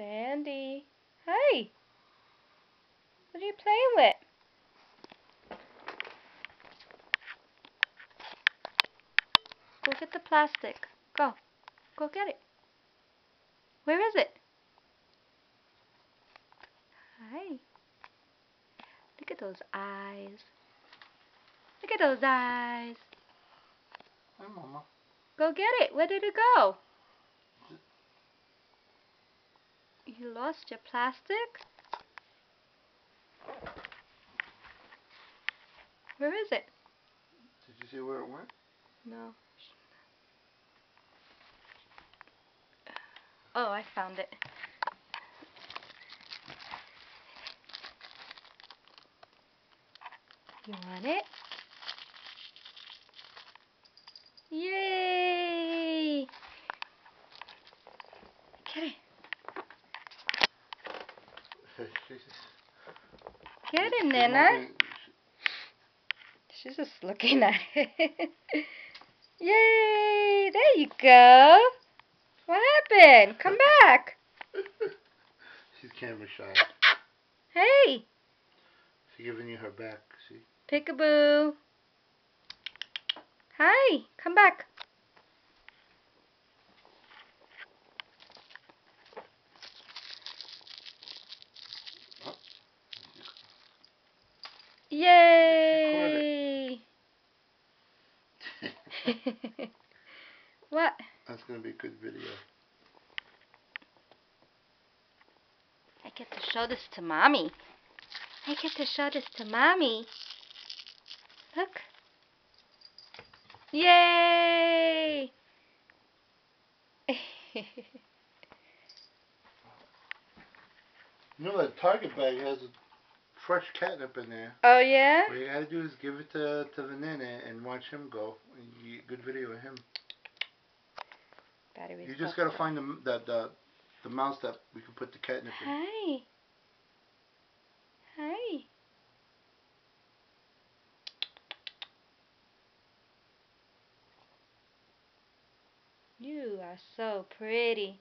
Sandy. Hey! What are you playing with? Go get the plastic. Go. Go get it. Where is it? Hi. Look at those eyes. Look at those eyes. Hi, Mama. Go get it. Where did it go? You lost your plastic? Where is it? Did you see where it went? No. Oh, I found it. You want it? Yay! Get it. Get it, Nana. She's just looking at it. Yay! There you go. What happened? Come back. She's camera shy. Hey. She's giving you her back, see? Peekaboo. Hi. Come back. Oh. Yay! What? That's going to be a good video. I get to show this to Mommy. I get to show this to Mommy. Look. Yay! You know that Target bag has a fresh catnip in there. Oh, yeah? What you gotta do is give it to the nene and watch him go. You get a good video of him. Battery's You just gotta find the mouse that we can put the catnip in. Hi. Hi. You are so pretty.